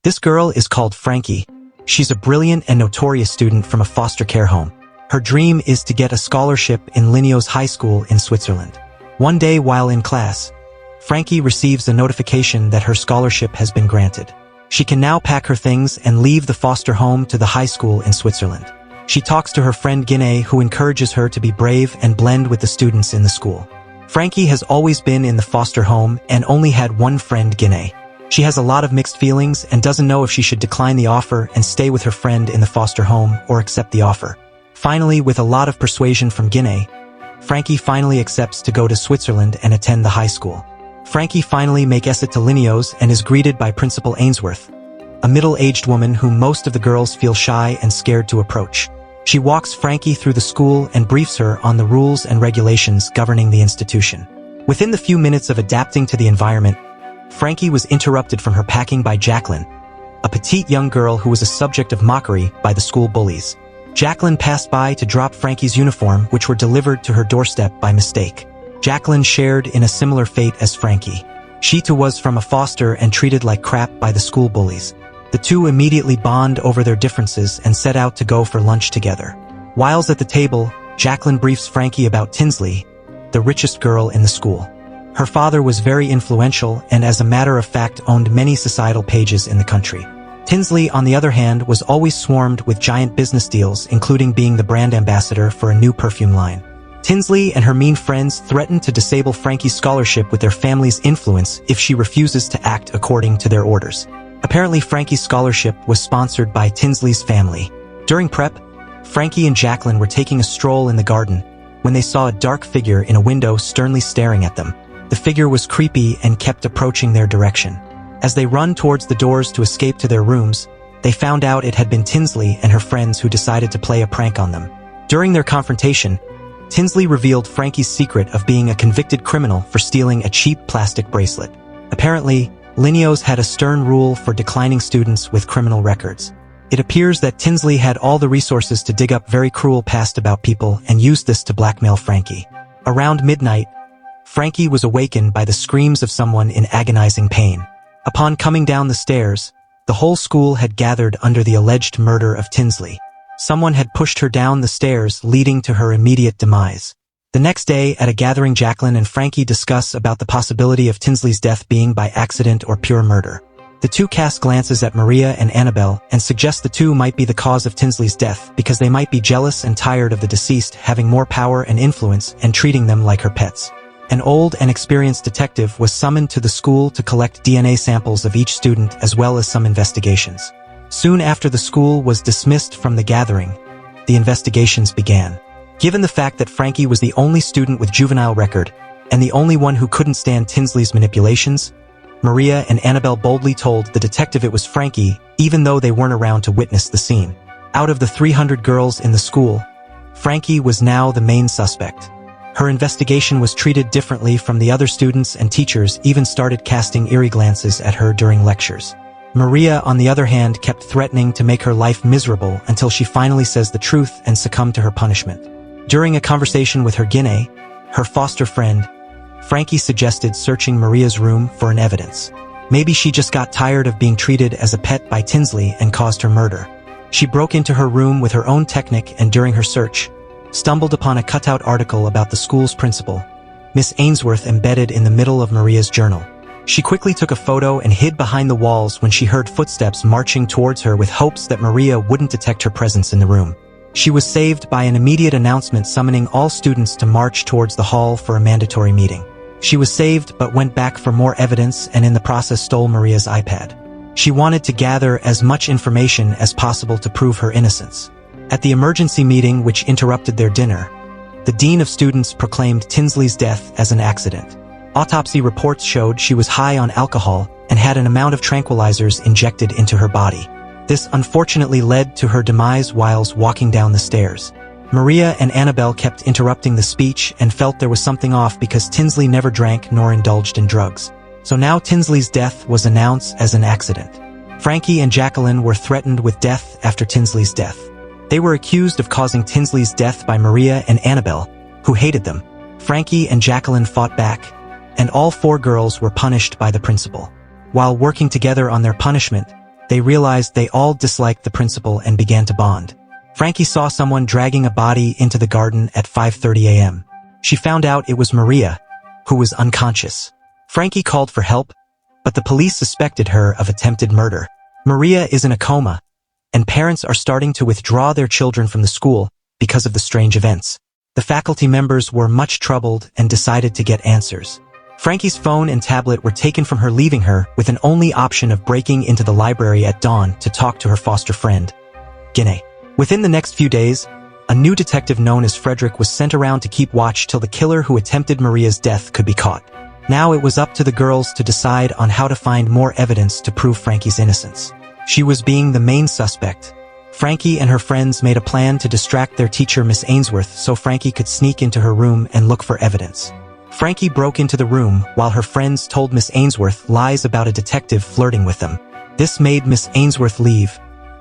This girl is called Frankie. She's a brilliant and notorious student from a foster care home. Her dream is to get a scholarship in Linneos High School in Switzerland. One day while in class, Frankie receives a notification that her scholarship has been granted. She can now pack her things and leave the foster home to the high school in Switzerland. She talks to her friend Guinea, who encourages her to be brave and blend with the students in the school. Frankie has always been in the foster home and only had one friend, Guinea. She has a lot of mixed feelings and doesn't know if she should decline the offer and stay with her friend in the foster home or accept the offer. Finally, with a lot of persuasion from Guinea, Frankie finally accepts to go to Switzerland and attend the high school. Frankie finally makes it to Linneos and is greeted by Principal Ainsworth, a middle-aged woman whom most of the girls feel shy and scared to approach. She walks Frankie through the school and briefs her on the rules and regulations governing the institution. Within the few minutes of adapting to the environment, Frankie was interrupted from her packing by Jacqueline, a petite young girl who was a subject of mockery by the school bullies. Jacqueline passed by to drop Frankie's uniform, which were delivered to her doorstep by mistake. Jacqueline shared in a similar fate as Frankie. She too was from a foster and treated like crap by the school bullies. The two immediately bond over their differences and set out to go for lunch together. Whilst at the table, Jacqueline briefs Frankie about Tinsley, the richest girl in the school. Her father was very influential and, as a matter of fact, owned many societal pages in the country. Tinsley, on the other hand, was always swarmed with giant business deals, including being the brand ambassador for a new perfume line. Tinsley and her mean friends threaten to disable Frankie's scholarship with their family's influence if she refuses to act according to their orders. Apparently, Frankie's scholarship was sponsored by Tinsley's family. During prep, Frankie and Jacqueline were taking a stroll in the garden when they saw a dark figure in a window sternly staring at them. The figure was creepy and kept approaching their direction. As they run towards the doors to escape to their rooms, they found out it had been Tinsley and her friends who decided to play a prank on them. During their confrontation, Tinsley revealed Frankie's secret of being a convicted criminal for stealing a cheap plastic bracelet. Apparently, Linneos had a stern rule for declining students with criminal records. It appears that Tinsley had all the resources to dig up very cruel past about people and used this to blackmail Frankie. Around midnight, Frankie was awakened by the screams of someone in agonizing pain. Upon coming down the stairs, the whole school had gathered under the alleged murder of Tinsley. Someone had pushed her down the stairs, leading to her immediate demise. The next day, at a gathering, Jacqueline and Frankie discuss about the possibility of Tinsley's death being by accident or pure murder. The two cast glances at Maria and Annabelle and suggest the two might be the cause of Tinsley's death because they might be jealous and tired of the deceased having more power and influence and treating them like her pets. An old and experienced detective was summoned to the school to collect DNA samples of each student as well as some investigations. Soon after the school was dismissed from the gathering, the investigations began. Given the fact that Frankie was the only student with juvenile record and the only one who couldn't stand Tinsley's manipulations, Maria and Annabelle boldly told the detective it was Frankie, even though they weren't around to witness the scene. Out of the 300 girls in the school, Frankie was now the main suspect. Her investigation was treated differently from the other students, and teachers even started casting eerie glances at her during lectures. Maria, on the other hand, kept threatening to make her life miserable until she finally says the truth and succumbed to her punishment. During a conversation with her Guinea, her foster friend, Frankie suggested searching Maria's room for an evidence. Maybe she just got tired of being treated as a pet by Tinsley and caused her murder. She broke into her room with her own technique and during her search, stumbled upon a cutout article about the school's principal, Miss Ainsworth, embedded in the middle of Maria's journal. She quickly took a photo and hid behind the walls when she heard footsteps marching towards her with hopes that Maria wouldn't detect her presence in the room. She was saved by an immediate announcement summoning all students to march towards the hall for a mandatory meeting. She was saved but went back for more evidence and in the process stole Maria's iPad. She wanted to gather as much information as possible to prove her innocence. At the emergency meeting which interrupted their dinner, the dean of students proclaimed Tinsley's death as an accident. Autopsy reports showed she was high on alcohol and had an amount of tranquilizers injected into her body. This unfortunately led to her demise whilst walking down the stairs. Maria and Annabelle kept interrupting the speech and felt there was something off because Tinsley never drank nor indulged in drugs. So now Tinsley's death was announced as an accident. Frankie and Jacqueline were threatened with death after Tinsley's death. They were accused of causing Tinsley's death by Maria and Annabelle, who hated them. Frankie and Jacqueline fought back, and all four girls were punished by the principal. While working together on their punishment, They realized they all disliked the principal and began to bond. Frankie saw someone dragging a body into the garden at 5:30 a.m. She found out it was Maria, who was unconscious. Frankie called for help, but the police suspected her of attempted murder. Maria is in a coma, and parents are starting to withdraw their children from the school because of the strange events. The faculty members were much troubled and decided to get answers. Frankie's phone and tablet were taken from her, leaving her with an only option of breaking into the library at dawn to talk to her foster friend, Guinea. Within the next few days, a new detective known as Frederick was sent around to keep watch till the killer who attempted Maria's death could be caught. Now it was up to the girls to decide on how to find more evidence to prove Frankie's innocence. She was being the main suspect. Frankie and her friends made a plan to distract their teacher, Miss Ainsworth, so Frankie could sneak into her room and look for evidence. Frankie broke into the room while her friends told Miss Ainsworth lies about a detective flirting with them. This made Miss Ainsworth leave,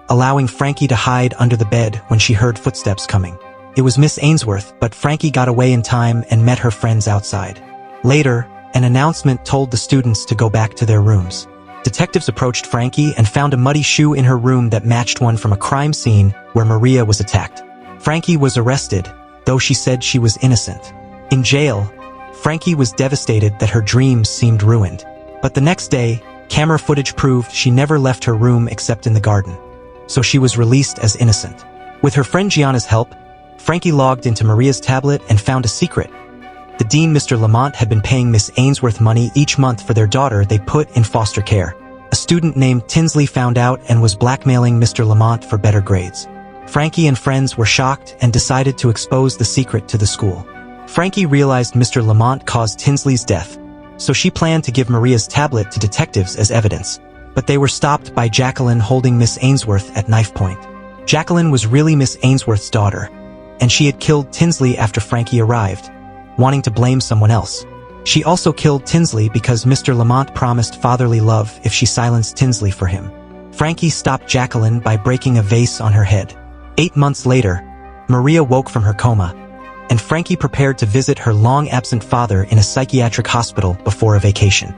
allowing Frankie to hide under the bed when she heard footsteps coming. It was Miss Ainsworth, but Frankie got away in time and met her friends outside. Later, an announcement told the students to go back to their rooms. Detectives approached Frankie and found a muddy shoe in her room that matched one from a crime scene where Maria was attacked. Frankie was arrested, though she said she was innocent. In jail, Frankie was devastated that her dreams seemed ruined. But the next day, camera footage proved she never left her room except in the garden. So she was released as innocent. With her friend Gianna's help, Frankie logged into Maria's tablet and found a secret. The dean, Mr. Lamont, had been paying Miss Ainsworth money each month for their daughter they put in foster care. A student named Tinsley found out and was blackmailing Mr. Lamont for better grades. Frankie and friends were shocked and decided to expose the secret to the school. Frankie realized Mr. Lamont caused Tinsley's death, so she planned to give Maria's tablet to detectives as evidence. But they were stopped by Jacqueline holding Miss Ainsworth at knife point. Jacqueline was really Miss Ainsworth's daughter, and she had killed Tinsley after Frankie arrived, wanting to blame someone else. She also killed Tinsley because Mr. Lamont promised fatherly love if she silenced Tinsley for him. Frankie stopped Jacqueline by breaking a vase on her head. 8 months later, Maria woke from her coma, and Frankie prepared to visit her long-absent father in a psychiatric hospital before a vacation.